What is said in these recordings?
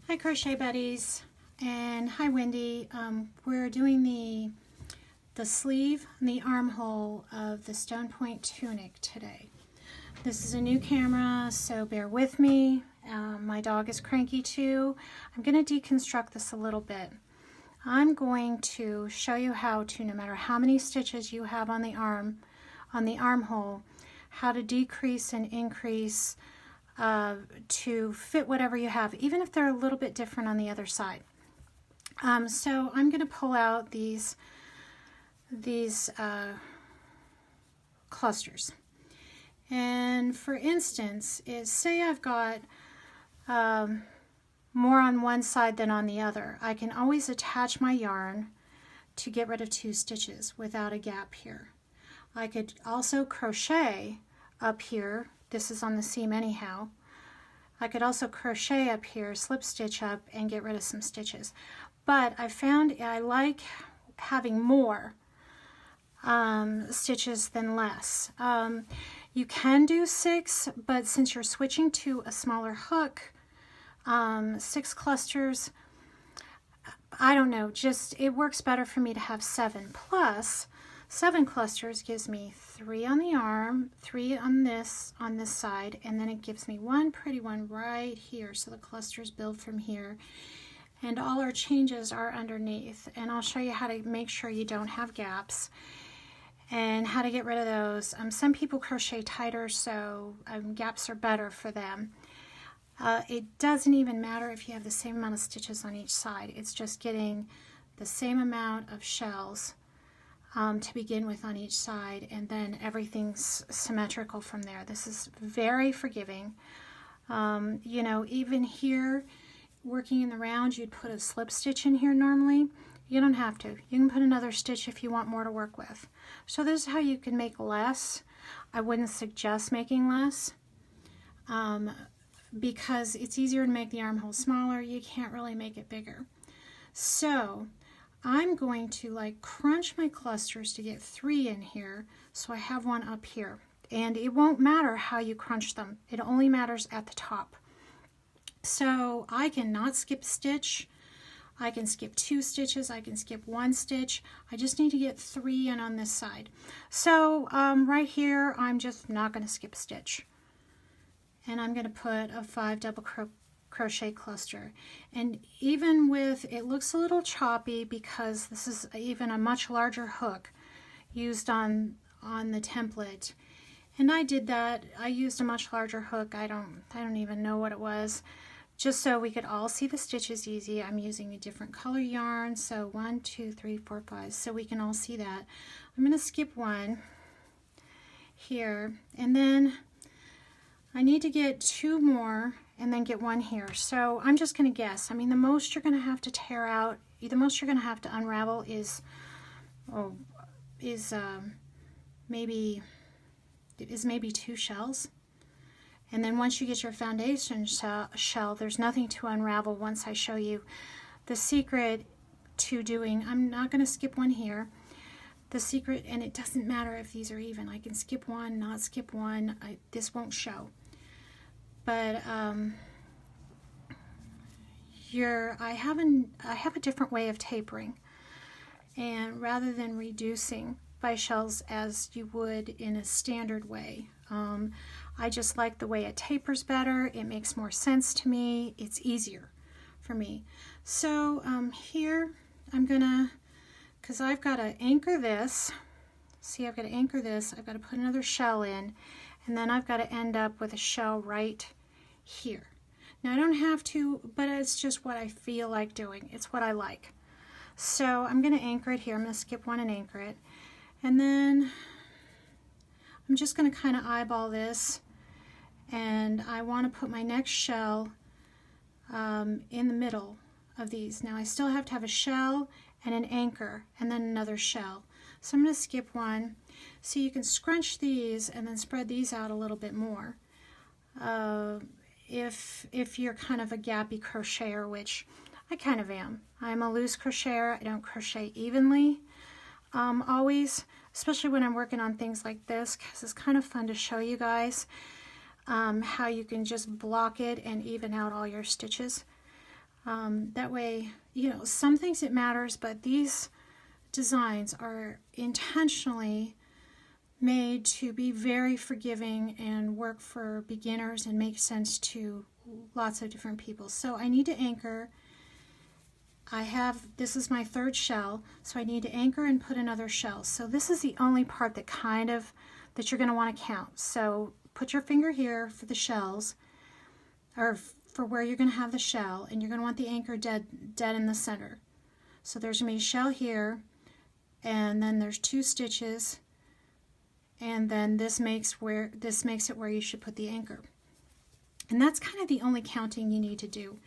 Hi crochet buddies, and hi Wendy. We're doing the sleeve and the armhole of the Stonepoint Tunic today. This is a new camera, so bear with me. My dog is cranky too. I'm going to deconstruct this a little bit. I'm going to show you how to, no matter how many stitches you have on the armhole, how to decrease and increase to fit whatever you have, even if they're a little bit different on the other side. So I'm going to pull out these clusters. And for instance, say I've got more on one side than on the other. I can always attach my yarn to get rid of 2 stitches without a gap here. I could also crochet up here. This is on the seam anyhow. I could also crochet up here, slip stitch up, and get rid of some stitches. But I found I like having more stitches than less. You can do 6, but since you're switching to a smaller hook, 6 clusters, I don't know, just it works better for me to have 7. Plus, 7 clusters gives me 3 on the arm, 3 on this side, and then it gives me one pretty one right here. So the clusters build from here, and all our changes are underneath. And I'll show you how to make sure you don't have gaps and how to get rid of those. Some people crochet tighter, so gaps are better for them. It doesn't even matter if you have the same amount of stitches on each side. It's just getting the same amount of shells to begin with on each side, and then everything's symmetrical from there. This is very forgiving. You know, even here, working in the round, you'd put a slip stitch in here normally. You don't have to. You can put another stitch if you want more to work with. So this is how you can make less. I wouldn't suggest making less because it's easier to make the armhole smaller. You can't really make it bigger. So I'm going to like crunch my clusters to get 3 in here, so I have one up here. And it won't matter how you crunch them. It only matters at the top. So I can not skip a stitch. I can skip 2 stitches. I can skip 1 stitch. I just need to get 3 in on this side. So right here, I'm just not going to skip a stitch. And I'm going to put a 5 double crochet cluster. And even with, it looks a little choppy because this is even a much larger hook used on the template. And I did that. I used a much larger hook. I don't even know what it was. Just so we could all see the stitches easy, I'm using a different color yarn. So 1, 2, 3, 4, 5, so we can all see that. I'm going to skip 1 here, and then I need to get 2 more and then get 1 here. So I'm just going to guess. I mean, the most you're going to have to tear out, the most you're going to have to unravel is maybe 2 shells. And then once you get your foundation shell, there's nothing to unravel once I show you the secret to doing. I'm not going to skip 1 here. The secret, and it doesn't matter if these are even. I can skip 1, not skip 1. This won't show. But I have a different way of tapering, and rather than reducing by shells as you would in a standard way. I just like the way it tapers better. It makes more sense to me. It's easier for me. So here I'm gonna, because I've got to anchor this. See, I've got to anchor this. I've got to put another shell in, and then I've got to end up with a shell right here. Now I don't have to, but it's just what I feel like doing. It's what I like. So I'm going to anchor it here. I'm going to skip 1 and anchor it. And then I'm just going to kind of eyeball this, and I want to put my next shell in the middle of these. Now I still have to have a shell and an anchor and then another shell. So I'm going to skip 1. So you can scrunch these and then spread these out a little bit more. If you're kind of a gappy crocheter, which I kind of am. I'm a loose crocheter. I don't crochet evenly always, especially when I'm working on things like this, because it's kind of fun to show you guys how you can just block it and even out all your stitches. That way, you know, some things it matters, but these designs are intentionally made to be very forgiving and work for beginners and make sense to lots of different people. So I need to anchor. This is my third shell, so I need to anchor and put another shell. So this is the only part that that you're going to want to count. So put your finger here for the shells, or for where you're going to have the shell, and you're going to want the anchor dead in the center. So there's going to be a shell here, and then there's 2 stitches, and then this makes it where you should put the anchor. And that's kind of the only counting you need to do.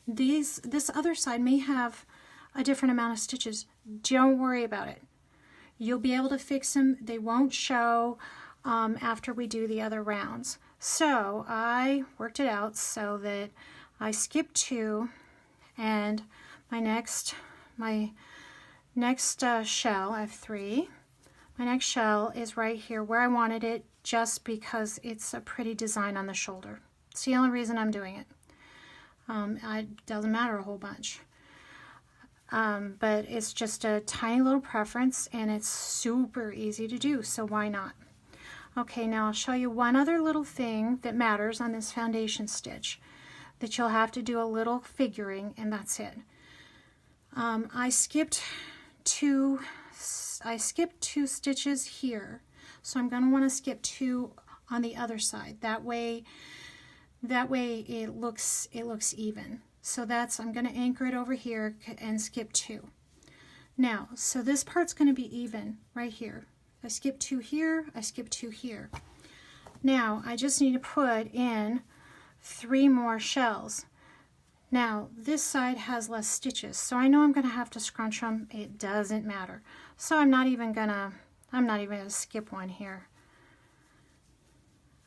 This other side may have a different amount of stitches. Don't worry about it. You'll be able to fix them. They won't show after we do the other rounds. So I worked it out so that I skipped 2, and my next shell, I have 3. My next shell is right here where I wanted it, just because it's a pretty design on the shoulder. It's the only reason I'm doing it. It doesn't matter a whole bunch. But it's just a tiny little preference, and it's super easy to do, so why not? Okay, now I'll show you one other little thing that matters on this foundation stitch that you'll have to do a little figuring, and that's it. I skipped two stitches here, so I'm going to want to skip 2 on the other side. That way it looks even. So I'm going to anchor it over here and skip 2. Now, so this part's going to be even right here. I skip 2 here, I skip 2 here. Now I just need to put in 3 more shells. Now this side has less stitches, so I know I'm going to have to scrunch them. It doesn't matter. So I'm not even gonna skip one here,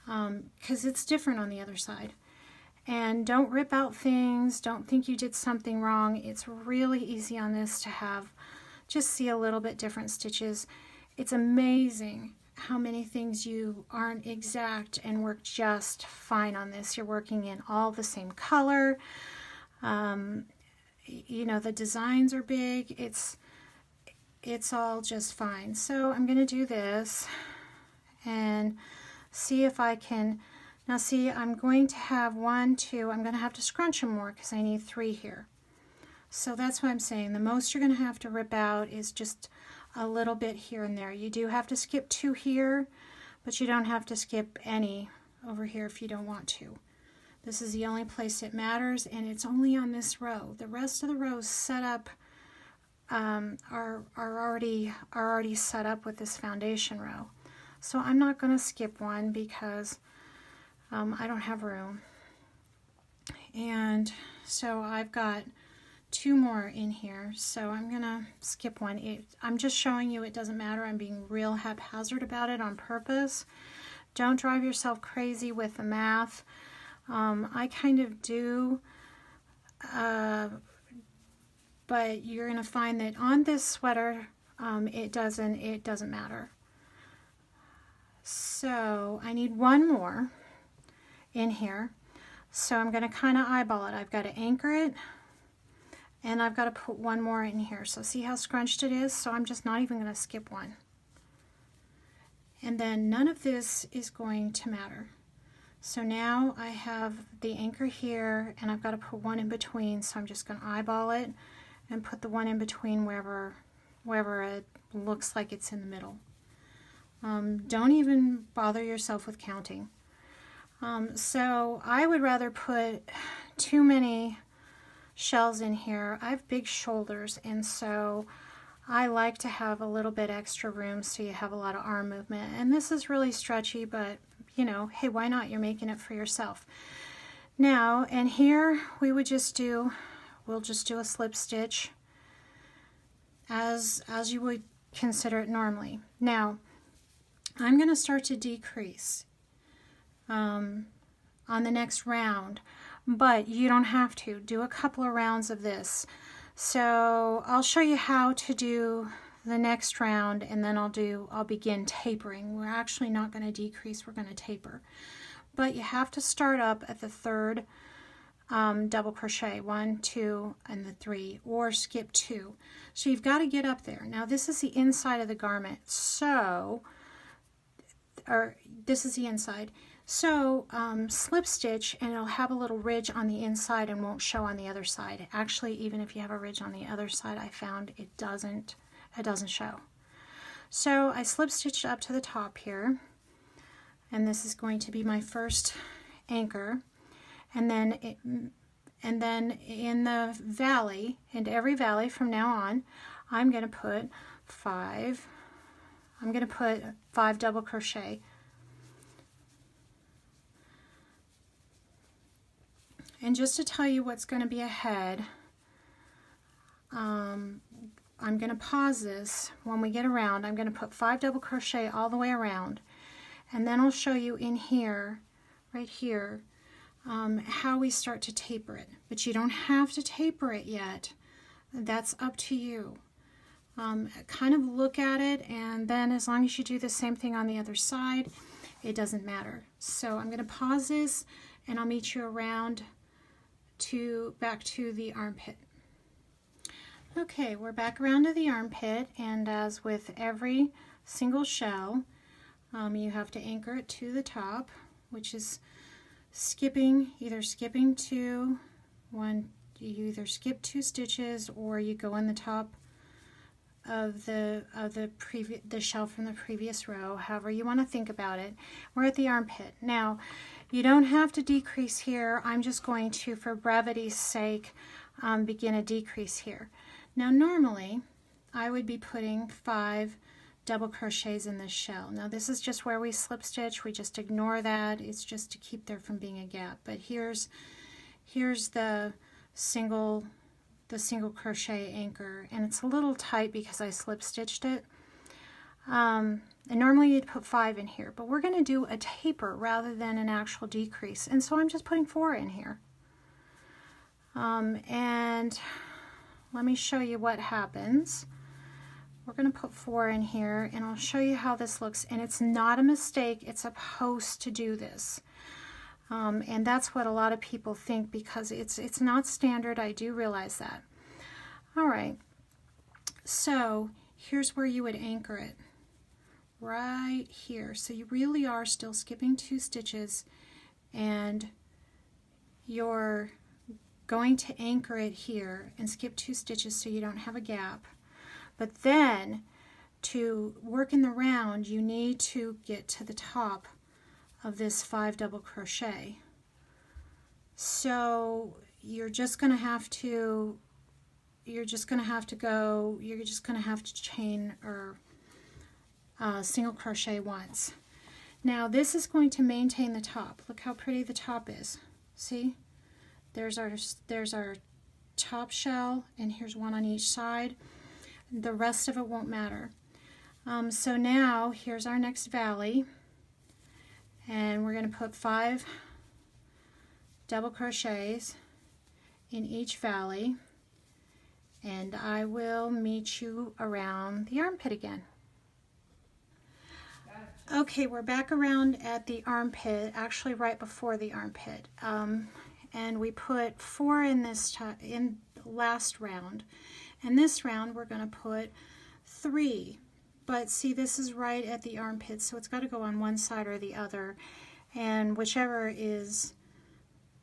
because it's different on the other side. And don't rip out things. Don't think you did something wrong. It's really easy on this to just see a little bit different stitches. It's amazing how many things you aren't exact and work just fine on this. You're working in all the same color. You know, the designs are big. It's all just fine. So I'm going to do this and see if I can. Now see, I'm going to have 1, 2. I'm going to have to scrunch them more because I need 3 here. So that's what I'm saying. The most you're going to have to rip out is just a little bit here and there. You do have to skip 2 here, but you don't have to skip any over here if you don't want to. This is the only place it matters, and it's only on this row. The rest of the rows set up are already set up with this foundation row. So I'm not going to skip one because I don't have room. And so I've got 2 more in here, so I'm gonna skip one. I'm just showing you it doesn't matter. I'm being real haphazard about it on purpose. Don't drive yourself crazy with the math. I kind of do, but you're gonna find that on this sweater it doesn't matter. So I need 1 more in here, so I'm going to kind of eyeball it. I've got to anchor it, and I've got to put 1 more in here. So see how scrunched it is? So I'm just not even going to skip 1. And then none of this is going to matter. So now I have the anchor here, and I've got to put 1 in between, so I'm just going to eyeball it and put the 1 in between wherever it looks like it's in the middle. Don't even bother yourself with counting. So I would rather put too many shells in here. I have big shoulders, and so I like to have a little bit extra room so you have a lot of arm movement. And this is really stretchy, but you know, hey, why not? You're making it for yourself. Now, and here we'll just do a slip stitch as you would consider it normally. Now, I'm going to start to decrease on the next round, but you don't have to. Do a couple of rounds of this. So I'll show you how to do the next round, and then I'll begin tapering. We're actually not going to decrease, we're going to taper. But you have to start up at the third double crochet, 1, 2, and the 3, or skip 2. So you've got to get up there. Now this is the inside of the garment, so, or this is the inside. So slip stitch and it'll have a little ridge on the inside and won't show on the other side. Actually, even if you have a ridge on the other side, I found it doesn't show. So I slip stitched up to the top here, and this is going to be my first anchor. And then in the valley, in every valley from now on, I'm going to put 5 double crochet. And just to tell you what's going to be ahead, I'm going to pause this. When we get around, I'm going to put 5 double crochet all the way around, and then I'll show you in here, right here, how we start to taper it. But you don't have to taper it yet. That's up to you. Kind of look at it, and then as long as you do the same thing on the other side, it doesn't matter. So I'm going to pause this, and I'll meet you around back to the armpit. Okay, we're back around to the armpit, and as with every single shell, you have to anchor it to the top, which is either skipping 2, you either skip 2 stitches or you go in the top of the shell from the previous row, however you want to think about it. We're at the armpit. Now, you don't have to decrease here. I'm just going to, for brevity's sake, begin a decrease here. Now normally I would be putting 5 double crochets in this shell. Now this is just where we slip stitch. We just ignore that. It's just to keep there from being a gap. But here's the single crochet anchor, and it's a little tight because I slip stitched it. And normally you'd put 5 in here, but we're going to do a taper rather than an actual decrease, and so I'm just putting 4 in here. And let me show you what happens. We're going to put 4 in here, and I'll show you how this looks. And it's not a mistake. It's supposed to do this. And that's what a lot of people think, because it's not standard. I do realize that. All right. So here's where you would anchor it. Right here. So you really are still skipping 2 stitches, and you're going to anchor it here and skip 2 stitches so you don't have a gap. But then to work in the round, you need to get to the top of this 5 double crochet. So you're just going to have to chain or single crochet once. Now this is going to maintain the top. Look how pretty the top is. See? There's our top shell, and here's one on each side. The rest of it won't matter. So now here's our next valley, and we're going to put 5 double crochets in each valley, and I will meet you around the armpit again. Okay, we're back around at the armpit, actually right before the armpit. And we put 4 in this in last round, and this round we're going to put 3. But see, this is right at the armpit, so it's got to go on one side or the other, and whichever is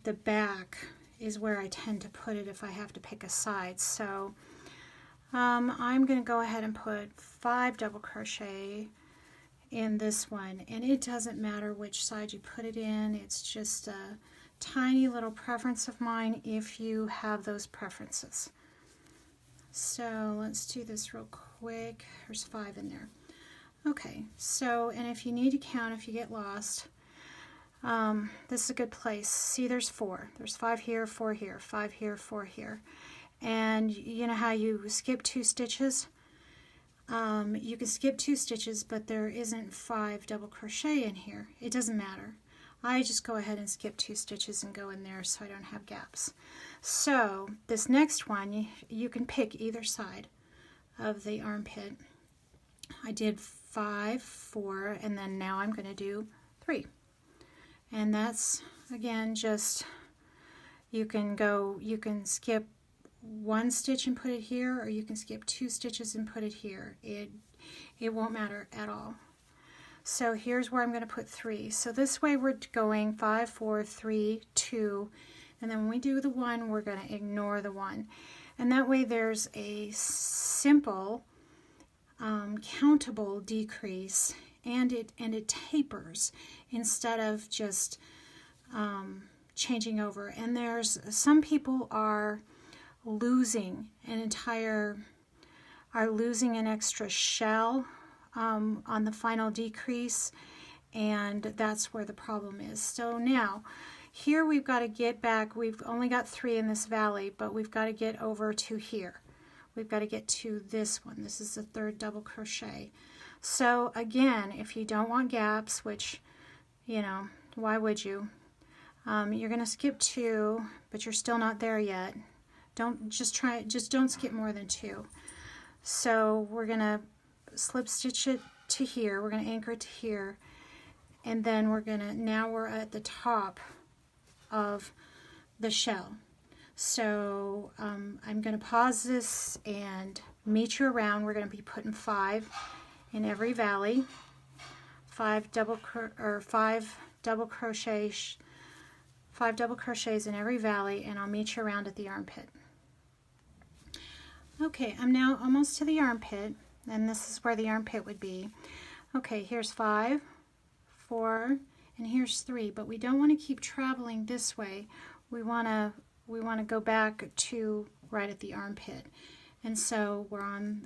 the back is where I tend to put it if I have to pick a side. So I'm going to go ahead and put 5 double crochet in this one, and it doesn't matter which side you put it in. It's just a tiny little preference of mine if you have those preferences. So let's do this real quick. There's 5 in there. Okay, so, and if you need to count, if you get lost, this is a good place. See, there's 4. There's 5 here, 4 here, 5 here, 4 here. And you know how you skip 2 stitches? You can skip 2 stitches, but there isn't 5 double crochet in here. It doesn't matter. I just go ahead and skip 2 stitches and go in there so I don't have gaps. So this next one, you can pick either side of the armpit. I did 5, 4, and then now I'm going to do 3. And that's, again, just You can skip one stitch and put it here, or you can skip 2 stitches and put it here. It won't matter at all. So here's where I'm going to put 3. So this way we're going 5, 4, 3, 2, and then when we do the 1, we're going to ignore the 1. And that way there's a simple countable decrease, and it tapers instead of just changing over. And there's some people are losing an extra shell on the final decrease, and that's where the problem is. So now here we've got to get back. We've only got 3 in this valley, but we've got to get over to here. We've got to get to this one. This is the 3rd double crochet. So again, if you don't want gaps, which, you know, why would you? You're going to skip 2, but you're still not there yet. Don't skip more than 2. So we're going to slip stitch it to here. We're going to anchor it to here, and then now we're at the top of the shell. So I'm going to pause this and meet you around. We're going to be putting 5 in every valley, 5 double crochets in every valley, and I'll meet you around at the armpit. Okay, I'm now almost to the armpit, and this is where the armpit would be. Okay, here's 5, 4, and here's 3, but we don't want to keep traveling this way. We want to go back to right at the armpit. And so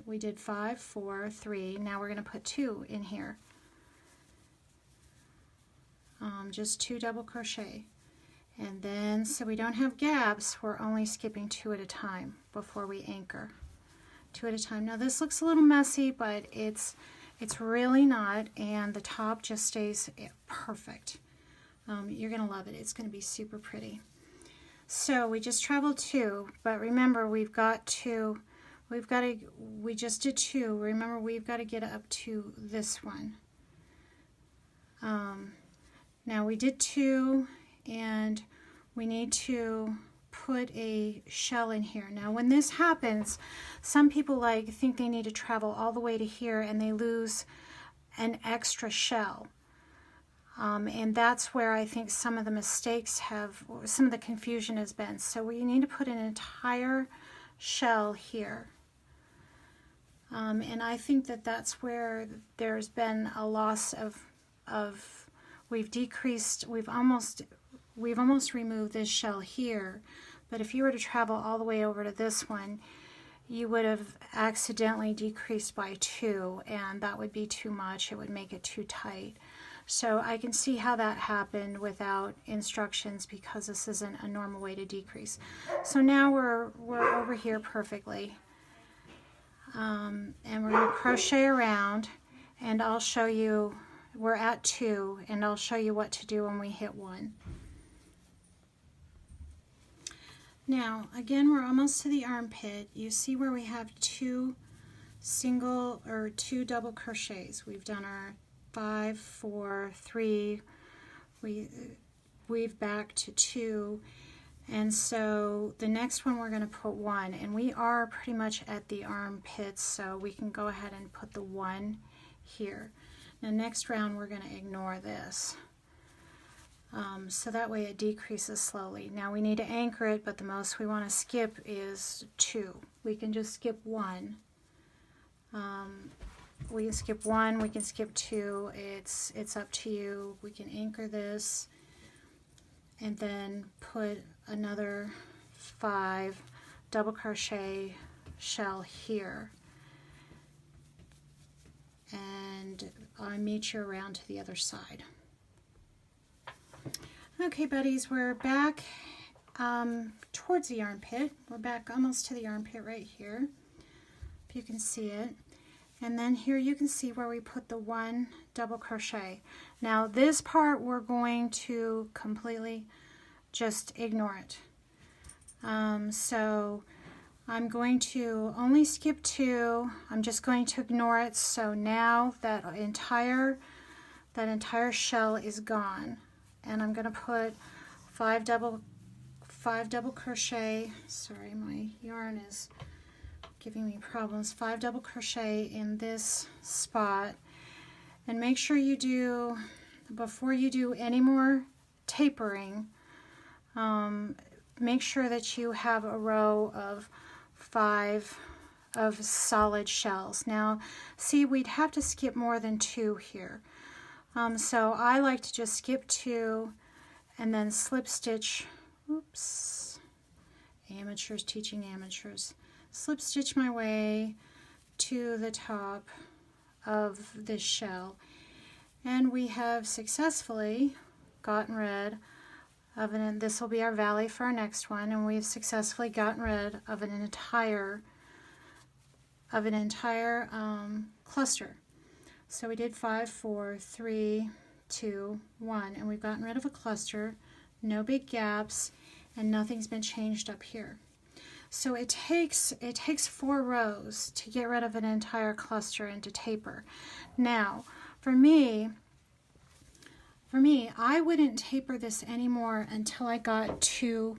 we did 5, 4, 3. Now we're going to put 2 in here. Just 2 double crochet. And then, so we don't have gaps, we're only skipping 2 at a time before we anchor. 2 at a time. Now this looks a little messy, but it's really not, and the top just stays perfect. You're going to love it. It's going to be super pretty. So we just traveled 2, but remember we just did 2. Remember, we've got to get up to this one. Now we did 2, and we need to put a shell in here. Now when this happens, some people think they need to travel all the way to here, and they lose an extra shell. And that's where I think some of the confusion has been. So we need to put an entire shell here. And I think that's where there's been a loss of we've almost removed this shell here, but if you were to travel all the way over to this one, you would have accidentally decreased by 2, and that would be too much. It would make it too tight. So I can see how that happened without instructions, because this isn't a normal way to decrease. So now we're over here perfectly, and we're going to crochet around, and I'll show you. We're at 2, and I'll show you what to do when we hit 1. Now again, we're almost to the armpit. You see where we have 2 double crochets. We've done our 5, 4, 3, we weave back to 2, and so the next one we're going to put 1, and we are pretty much at the armpits, so we can go ahead and put the 1 here. Now next round we're going to ignore this, so that way it decreases slowly. Now we need to anchor it, but the most we want to skip is 2. We can just skip 1. We can skip 1, we can skip 2, it's up to you. We can anchor this and then put another 5 double crochet shell here, and I'll meet you around to the other side. Okay buddies, we're back towards the armpit. We're back almost to the armpit right here, if you can see it. And then here you can see where we put the 1 double crochet. Now this part we're going to completely just ignore it. So I'm going to only skip 2. I'm just going to ignore it. So now that entire shell is gone, and I'm going to put 5 5 double crochet. Sorry, my yarn is giving me problems. 5 double crochet in this spot, and make sure you do, before you do any more tapering, make sure that you have a row of 5 of solid shells. Now see, we'd have to skip more than 2 here, so I like to just skip 2 and then slip stitch. Oops, amateurs teaching amateurs. Slip stitch my way to the top of this shell, and we have successfully gotten rid of an, this will be our valley for our next one, and we've successfully gotten rid of an entire cluster. So we did 5, 4, 3, 2, 1, and we've gotten rid of a cluster, no big gaps, and nothing's been changed up here. So it takes 4 rows to get rid of an entire cluster and to taper. Now, for me, I wouldn't taper this anymore until I got to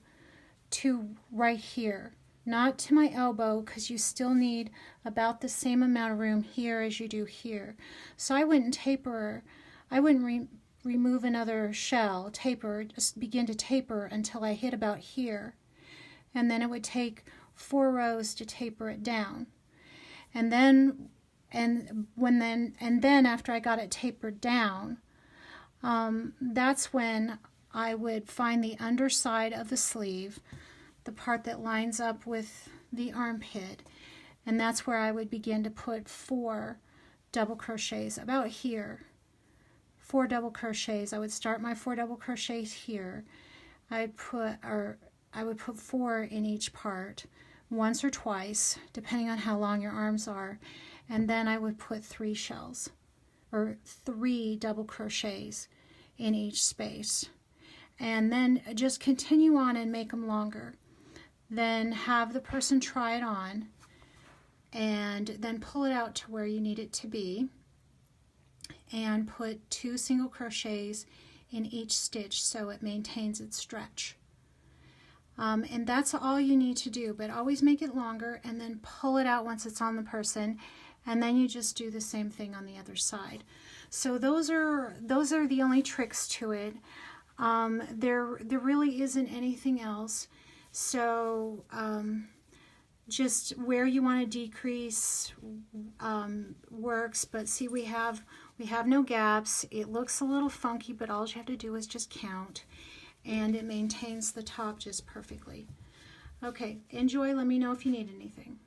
right here. Not to my elbow, because you still need about the same amount of room here as you do here. So I wouldn't taper, I wouldn't remove another shell, taper, just begin to taper until I hit about here. And then it would take 4 rows to taper it down. And then after I got it tapered down, that's when I would find the underside of the sleeve, the part that lines up with the armpit, and that's where I would begin to put 4 double crochets about here. 4 double crochets. I would start my 4 double crochets here. I would put 4 in each part, once or twice, depending on how long your arms are, and then I would put 3 shells, or 3 double crochets in each space, and then just continue on and make them longer. Then have the person try it on, and then pull it out to where you need it to be, and put 2 single crochets in each stitch so it maintains its stretch. And that's all you need to do, but always make it longer and then pull it out once it's on the person, and then you just do the same thing on the other side. So those are the only tricks to it. There really isn't anything else. So just where you want to decrease works, but see, we have no gaps. It looks a little funky, but all you have to do is just count, and it maintains the top just perfectly. Okay, enjoy. Let me know if you need anything.